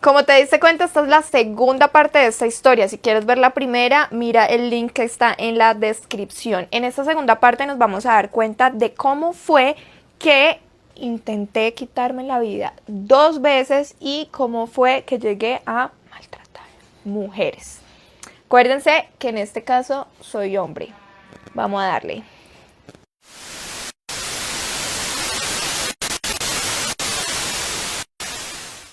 Como te diste cuenta, esta es la segunda parte de esta historia. Si quieres ver la primera, mira el link que está en la descripción. En esta segunda parte nos vamos a dar cuenta de cómo fue que intenté quitarme la vida 2 veces y cómo fue que llegué a maltratar mujeres. Acuérdense que en este caso soy hombre. Vamos a darle.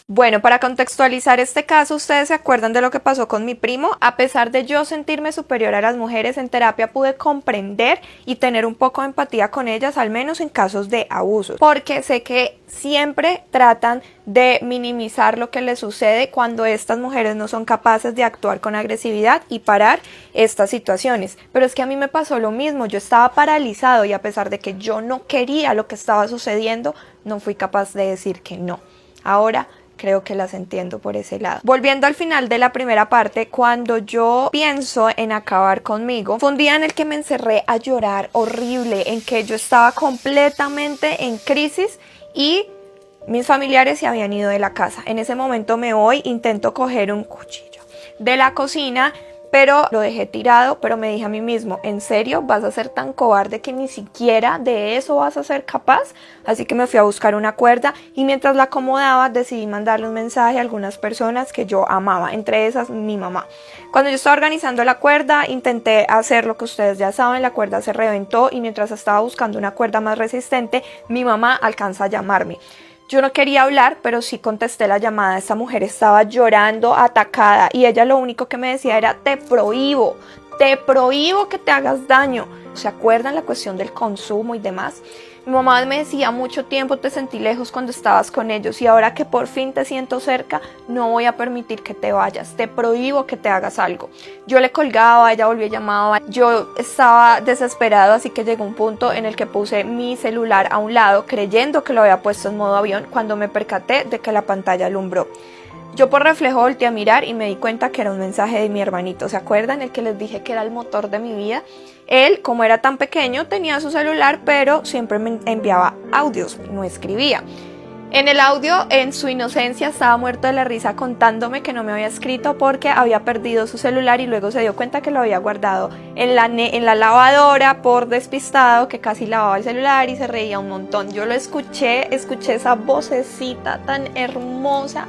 Bueno, para contextualizar este caso, ustedes se acuerdan de lo que pasó con mi primo. A pesar de yo sentirme superior a las mujeres, en terapia pude comprender y tener un poco de empatía con ellas, al menos en casos de abusos, porque sé que siempre tratan de minimizar lo que les sucede cuando estas mujeres no son capaces de actuar con agresividad y parar estas situaciones. Pero es que a mí me pasó lo mismo, yo estaba paralizado y a pesar de que yo no quería lo que estaba sucediendo, no fui capaz de decir que no. Ahora creo que las entiendo por ese lado. Volviendo al final de la primera parte, cuando yo pienso en acabar conmigo, fue un día en el que me encerré a llorar horrible, en que yo estaba completamente en crisis y mis familiares se habían ido de la casa. En ese momento me voy, intento coger un cuchillo de la cocina, pero lo dejé tirado, pero me dije a mí mismo, ¿en serio vas a ser tan cobarde que ni siquiera de eso vas a ser capaz? Así que me fui a buscar una cuerda y mientras la acomodaba decidí mandarle un mensaje a algunas personas que yo amaba, entre esas mi mamá. Cuando yo estaba organizando la cuerda intenté hacer lo que ustedes ya saben, la cuerda se reventó y mientras estaba buscando una cuerda más resistente, mi mamá alcanza a llamarme. Yo no quería hablar, pero sí contesté la llamada. Esta mujer estaba llorando, atacada, y ella lo único que me decía era, te prohíbo que te hagas daño. ¿Se acuerdan la cuestión del consumo y demás? Mi mamá me decía, mucho tiempo te sentí lejos cuando estabas con ellos y ahora que por fin te siento cerca, no voy a permitir que te vayas, te prohíbo que te hagas algo. Yo le colgaba, ella volvía y llamaba, yo estaba desesperado, así que llegó un punto en el que puse mi celular a un lado, creyendo que lo había puesto en modo avión, cuando me percaté de que la pantalla alumbró. Yo por reflejo volteé a mirar y me di cuenta que era un mensaje de mi hermanito. ¿Se acuerdan? El que les dije que era el motor de mi vida. Él, como era tan pequeño, tenía su celular, pero siempre me enviaba audios, no escribía. En el audio, en su inocencia, estaba muerto de la risa contándome que no me había escrito porque había perdido su celular y luego se dio cuenta que lo había guardado en la lavadora por despistado, que casi lavaba el celular y se reía un montón. Yo lo escuché esa vocecita tan hermosa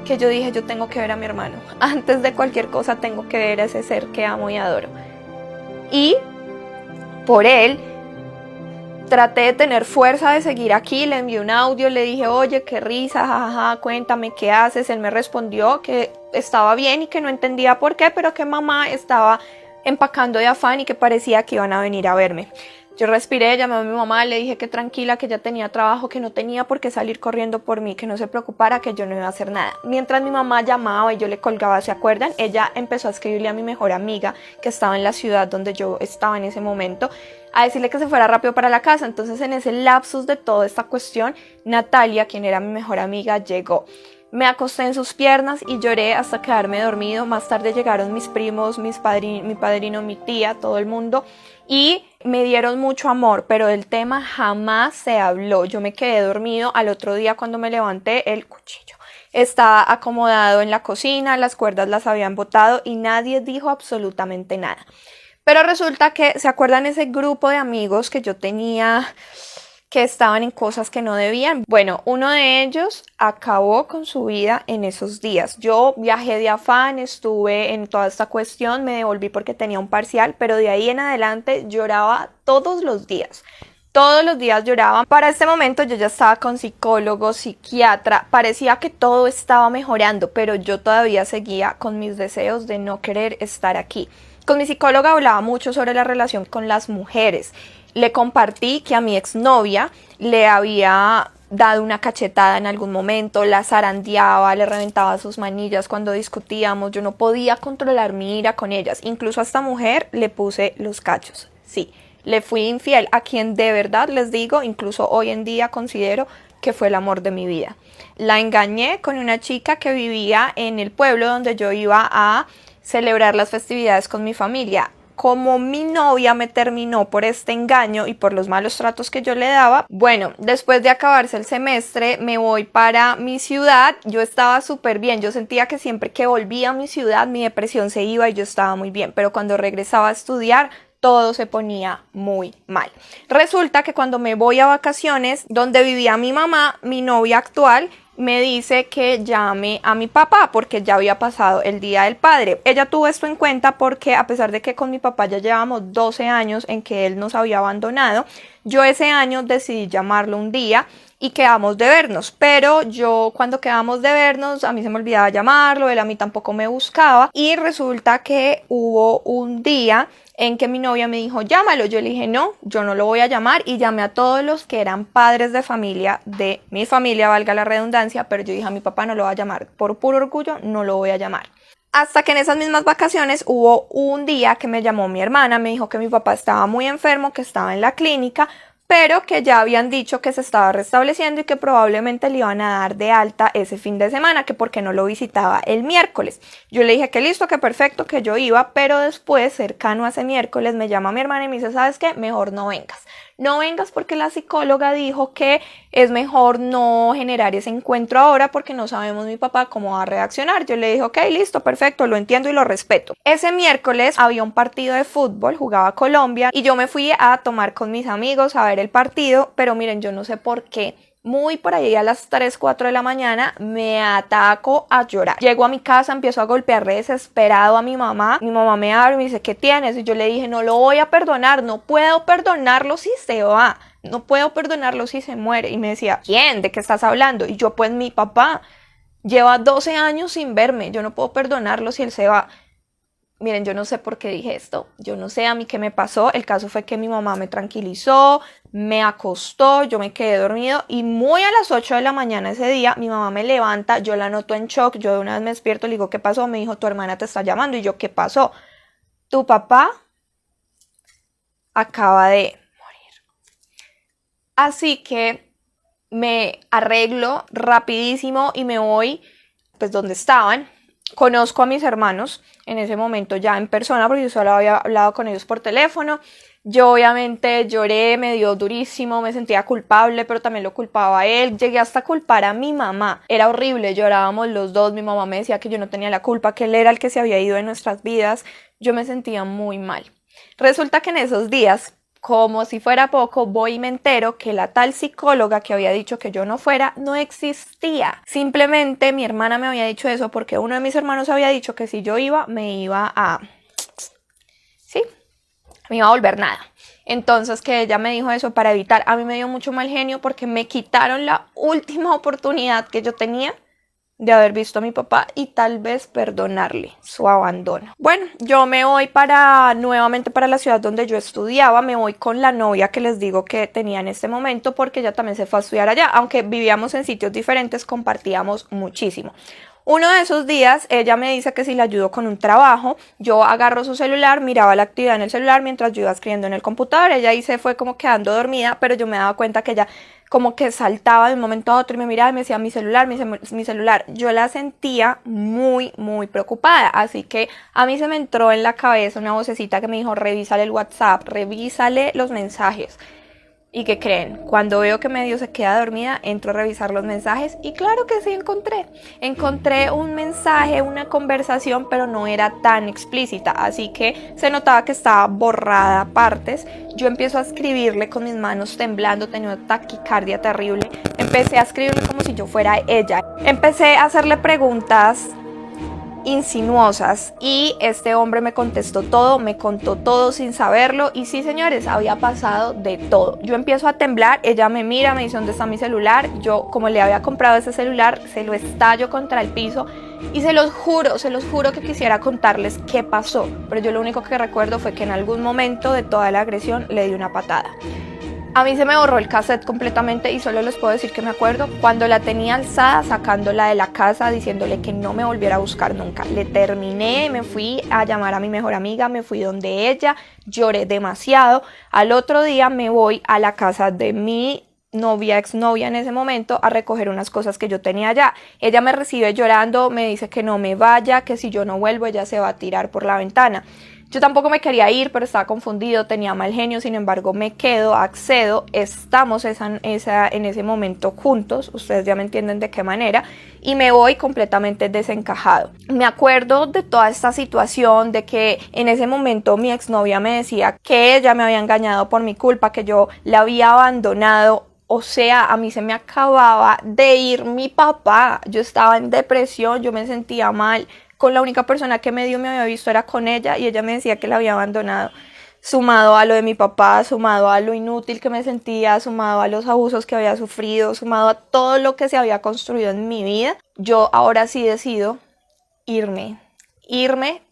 que yo dije, yo tengo que ver a mi hermano. Antes de cualquier cosa tengo que ver a ese ser que amo y adoro. Y por él traté de tener fuerza de seguir aquí, le envié un audio, le dije, oye, qué risa, jajaja, cuéntame qué haces. Él me respondió que estaba bien y que no entendía por qué, pero que mamá estaba empacando de afán y que parecía que iban a venir a verme. Yo respiré, llamé a mi mamá, le dije que tranquila, que ya tenía trabajo, que no tenía por qué salir corriendo por mí, que no se preocupara, que yo no iba a hacer nada. Mientras mi mamá llamaba y yo le colgaba, ¿se acuerdan? Ella empezó a escribirle a mi mejor amiga, que estaba en la ciudad donde yo estaba en ese momento, a decirle que se fuera rápido para la casa. Entonces, en ese lapsus de toda esta cuestión, Natalia, quien era mi mejor amiga, llegó. Me acosté en sus piernas y lloré hasta quedarme dormido. Más tarde llegaron mis primos, mi padrino, mi tía, todo el mundo, y me dieron mucho amor, pero del tema jamás se habló. Yo me quedé dormido. Al otro día, cuando me levanté, el cuchillo estaba acomodado en la cocina, las cuerdas las habían botado y nadie dijo absolutamente nada. Pero resulta que, ¿se acuerdan ese grupo de amigos que yo tenía que estaban en cosas que no debían? Bueno, uno de ellos acabó con su vida en esos días. Yo viajé de afán, estuve en toda esta cuestión, me devolví porque tenía un parcial, pero de ahí en adelante lloraba todos los días. Todos los días lloraba. Para este momento yo ya estaba con psicólogo, psiquiatra, parecía que todo estaba mejorando, pero yo todavía seguía con mis deseos de no querer estar aquí. Con mi psicóloga hablaba mucho sobre la relación con las mujeres. Le compartí que a mi exnovia le había dado una cachetada en algún momento, la zarandeaba, le reventaba sus manillas cuando discutíamos. Yo no podía controlar mi ira con ellas. Incluso a esta mujer le puse los cachos. Sí, le fui infiel, a quien de verdad les digo, incluso hoy en día considero que fue el amor de mi vida. La engañé con una chica que vivía en el pueblo donde yo iba a celebrar las festividades con mi familia. como mi novia me terminó por este engaño y por los malos tratos que yo le daba. Bueno, después de acabarse el semestre me voy para mi ciudad. Yo estaba súper bien, yo sentía que siempre que volvía a mi ciudad mi depresión se iba y yo estaba muy bien, pero cuando regresaba a estudiar todo se ponía muy mal. Resulta que cuando me voy a vacaciones, donde vivía mi mamá, mi novia actual me dice que llame a mi papá porque ya había pasado el Día del Padre. Ella tuvo esto en cuenta porque a pesar de que con mi papá ya llevamos 12 años en que él nos había abandonado, yo ese año decidí llamarlo un día y quedamos de vernos, pero yo cuando quedamos de vernos a mí se me olvidaba llamarlo, él a mí tampoco me buscaba y resulta que hubo un día en que mi novia me dijo llámalo, yo le dije no, yo no lo voy a llamar y llamé a todos los que eran padres de familia, de mi familia, valga la redundancia, pero yo dije a mi papá no lo voy a llamar, por puro orgullo no lo voy a llamar. Hasta que en esas mismas vacaciones hubo un día que me llamó mi hermana, me dijo que mi papá estaba muy enfermo, que estaba en la clínica, pero que ya habían dicho que se estaba restableciendo y que probablemente le iban a dar de alta ese fin de semana, que porque no lo visitaba el miércoles. Yo le dije que listo, que perfecto, que yo iba, pero después, cercano a ese miércoles, me llama mi hermana y me dice, ¿sabes qué? Mejor no vengas. No vengas porque la psicóloga dijo que es mejor no generar ese encuentro ahora porque no sabemos mi papá cómo va a reaccionar. Yo le dije, ok, listo, perfecto, lo entiendo y lo respeto. Ese miércoles había un partido de fútbol, jugaba Colombia y yo me fui a tomar con mis amigos a ver el partido, pero miren, yo no sé por qué. Muy por ahí a las 3, 4 de la mañana me ataco a llorar. Llego a mi casa, empiezo a golpear desesperado a mi mamá. Mi mamá me abre y me dice, ¿qué tienes? Y yo le dije, no lo voy a perdonar, no puedo perdonarlo si se va, no puedo perdonarlo si se muere. Y me decía, ¿quién? ¿De qué estás hablando? Y yo, pues mi papá lleva 12 años sin verme, yo no puedo perdonarlo si él se va. Miren, yo no sé por qué dije esto, yo no sé a mí qué me pasó, el caso fue que mi mamá me tranquilizó, me acostó, yo me quedé dormido y muy a las 8 de la mañana ese día mi mamá me levanta, yo la noto en shock, yo de una vez me despierto, le digo, ¿qué pasó? Me dijo, tu hermana te está llamando y yo, ¿qué pasó? Tu papá acaba de morir. Así que me arreglo rapidísimo y me voy pues donde estaban. Conozco a mis hermanos en ese momento ya en persona porque yo solo había hablado con ellos por teléfono. Yo obviamente lloré, me dio durísimo, me sentía culpable, pero también lo culpaba a él. Llegué hasta a culpar a mi mamá. Era horrible, llorábamos los dos. Mi mamá me decía que yo no tenía la culpa, que él era el que se había ido de nuestras vidas. Yo me sentía muy mal. Resulta que en esos días, como si fuera poco, voy y me entero que la tal psicóloga que había dicho que yo no fuera, no existía. Simplemente mi hermana me había dicho eso porque uno de mis hermanos había dicho que si yo iba, me iba a volver nada. Entonces que ella me dijo eso para evitar. A mí me dio mucho mal genio porque me quitaron la última oportunidad que yo tenía de haber visto a mi papá y tal vez perdonarle su abandono. Bueno, yo me voy nuevamente para la ciudad donde yo estudiaba, me voy con la novia que les digo que tenía en este momento porque ella también se fue a estudiar allá, aunque vivíamos en sitios diferentes, compartíamos muchísimo. Uno de esos días ella me dice que si le ayudo con un trabajo, yo agarro su celular, miraba la actividad en el celular mientras yo iba escribiendo en el computador, ella ahí se fue como quedando dormida, pero yo me daba cuenta que ella como que saltaba de un momento a otro y me miraba y me decía mi celular, yo la sentía muy preocupada, así que a mí se me entró en la cabeza una vocecita que me dijo revísale el WhatsApp, revísale los mensajes. ¿Y qué creen? Cuando veo que medio se queda dormida, entro a revisar los mensajes y claro que sí encontré un mensaje, una conversación, pero no era tan explícita, así que se notaba que estaba borrada a partes. Yo empiezo a escribirle con mis manos temblando, tenía una taquicardia terrible, empecé a escribirle como si yo fuera ella, empecé a hacerle preguntas insinuosas y este hombre me contestó todo, me contó todo sin saberlo y sí señores, había pasado de todo. Yo empiezo a temblar, ella me mira, me dice ¿dónde está mi celular? Yo como le había comprado ese celular, se lo estallo contra el piso y se los juro que quisiera contarles qué pasó, pero yo lo único que recuerdo fue que en algún momento de toda la agresión le di una patada. A mí se me borró el cassette completamente y solo les puedo decir que me acuerdo cuando la tenía alzada sacándola de la casa diciéndole que no me volviera a buscar nunca. Le terminé, me fui a llamar a mi mejor amiga, me fui donde ella, lloré demasiado. Al otro día me voy a la casa de mi novia, exnovia en ese momento, a recoger unas cosas que yo tenía allá. Ella me recibe llorando, me dice que no me vaya, que si yo no vuelvo ella se va a tirar por la ventana. Yo tampoco me quería ir, pero estaba confundido, tenía mal genio, sin embargo me quedo, accedo, estamos en ese momento juntos, ustedes ya me entienden de qué manera, y me voy completamente desencajado. Me acuerdo de toda esta situación, de que en ese momento mi exnovia me decía que ella me había engañado por mi culpa, que yo la había abandonado. O sea, a mí se me acababa de ir mi papá, yo estaba en depresión, yo me sentía mal, con la única persona que medio me había visto era con ella y ella me decía que la había abandonado. Sumado a lo de mi papá, sumado a lo inútil que me sentía, sumado a los abusos que había sufrido, sumado a todo lo que se había construido en mi vida, yo ahora sí decido irme,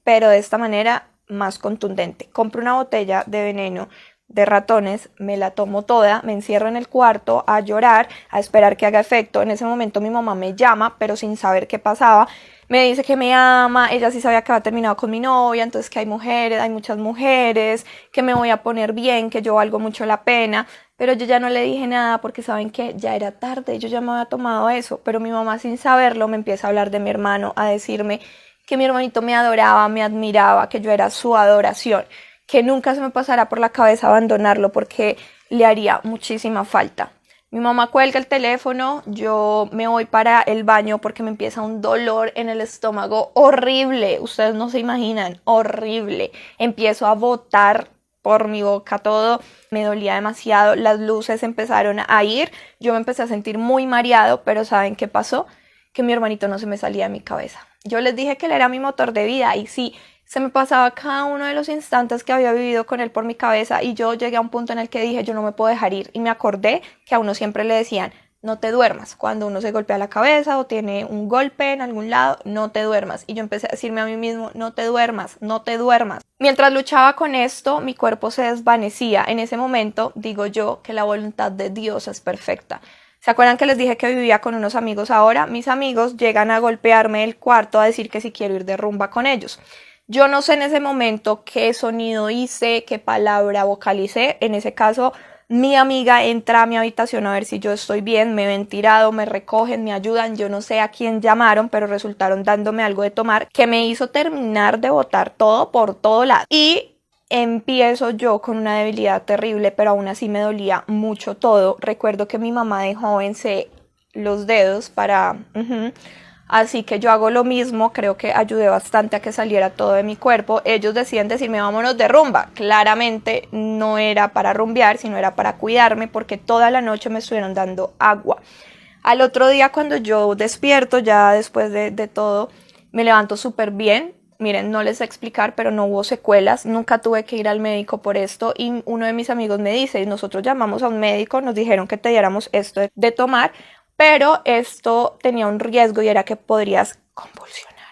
pero de esta manera más contundente. Compro una botella de veneno de ratones, me la tomo toda, me encierro en el cuarto a llorar, a esperar que haga efecto. En ese momento mi mamá me llama, pero sin saber qué pasaba. Me dice que me ama, ella sí sabía que había terminado con mi novia, entonces que hay mujeres, hay muchas mujeres, que me voy a poner bien, que yo valgo mucho la pena, pero yo ya no le dije nada porque saben que ya era tarde, yo ya me había tomado eso, pero mi mamá sin saberlo me empieza a hablar de mi hermano, a decirme que mi hermanito me adoraba, me admiraba, que yo era su adoración, que nunca se me pasará por la cabeza abandonarlo porque le haría muchísima falta. Mi mamá cuelga el teléfono, yo me voy para el baño porque me empieza un dolor en el estómago horrible, ustedes no se imaginan, horrible. Empiezo a botar por mi boca todo, me dolía demasiado, las luces empezaron a ir, yo me empecé a sentir muy mareado, pero ¿saben qué pasó? Que mi hermanito no se me salía de mi cabeza. Yo les dije que él era mi motor de vida y sí, se me pasaba cada uno de los instantes que había vivido con él por mi cabeza y yo llegué a un punto en el que dije yo no me puedo dejar ir y me acordé que a uno siempre le decían no te duermas, cuando uno se golpea la cabeza o tiene un golpe en algún lado, no te duermas y yo empecé a decirme a mí mismo no te duermas, no te duermas. Mientras luchaba con esto mi cuerpo se desvanecía, en ese momento digo yo que la voluntad de Dios es perfecta. ¿Se acuerdan que les dije que vivía con unos amigos ahora? Mis amigos llegan a golpearme el cuarto a decir que si quiero ir de rumba con ellos. Yo no sé en ese momento qué sonido hice, qué palabra vocalicé. En ese caso, mi amiga entra a mi habitación a ver si yo estoy bien, me ven tirado, me recogen, me ayudan. Yo no sé a quién llamaron, pero resultaron dándome algo de tomar que me hizo terminar de botar todo por todo lado. Y empiezo yo con una debilidad terrible, pero aún así me dolía mucho todo. Recuerdo que mi mamá de joven se los dedos para... Así que yo hago lo mismo, creo que ayudé bastante a que saliera todo de mi cuerpo. Ellos decían decirme vámonos de rumba. Claramente no era para rumbear, sino era para cuidarme porque toda la noche me estuvieron dando agua. Al otro día cuando yo despierto, ya después de todo, me levanto súper bien. Miren, no les sé explicar, pero no hubo secuelas. Nunca tuve que ir al médico por esto. Y uno de mis amigos me dice, nosotros llamamos a un médico, nos dijeron que te diéramos esto de tomar, pero esto tenía un riesgo y era que podrías convulsionar.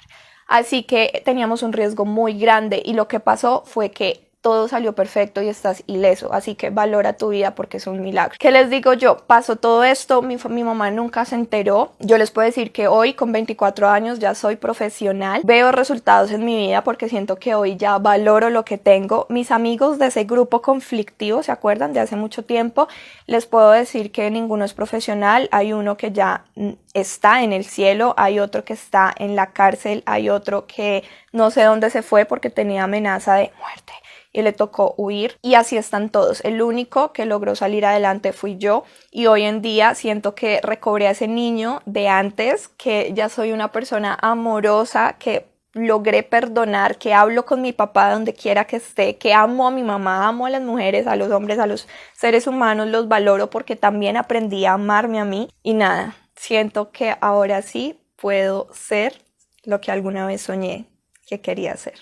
Así que teníamos un riesgo muy grande y lo que pasó fue que todo salió perfecto y estás ileso, así que valora tu vida porque es un milagro. ¿Qué les digo yo? Pasó todo esto, mi mamá nunca se enteró. Yo les puedo decir que hoy con 24 años ya soy profesional, veo resultados en mi vida porque siento que hoy ya valoro lo que tengo. Mis amigos de ese grupo conflictivo, ¿se acuerdan? De hace mucho tiempo, les puedo decir que ninguno es profesional. Hay uno que ya está en el cielo, hay otro que está en la cárcel, hay otro que no sé dónde se fue porque tenía amenaza de muerte y le tocó huir, y así están todos. El único que logró salir adelante fui yo y hoy en día siento que recobré a ese niño de antes, que ya soy una persona amorosa, que logré perdonar, que hablo con mi papá donde quiera que esté, que amo a mi mamá, amo a las mujeres, a los hombres, a los seres humanos, los valoro porque también aprendí a amarme a mí y nada, siento que ahora sí puedo ser lo que alguna vez soñé que quería ser.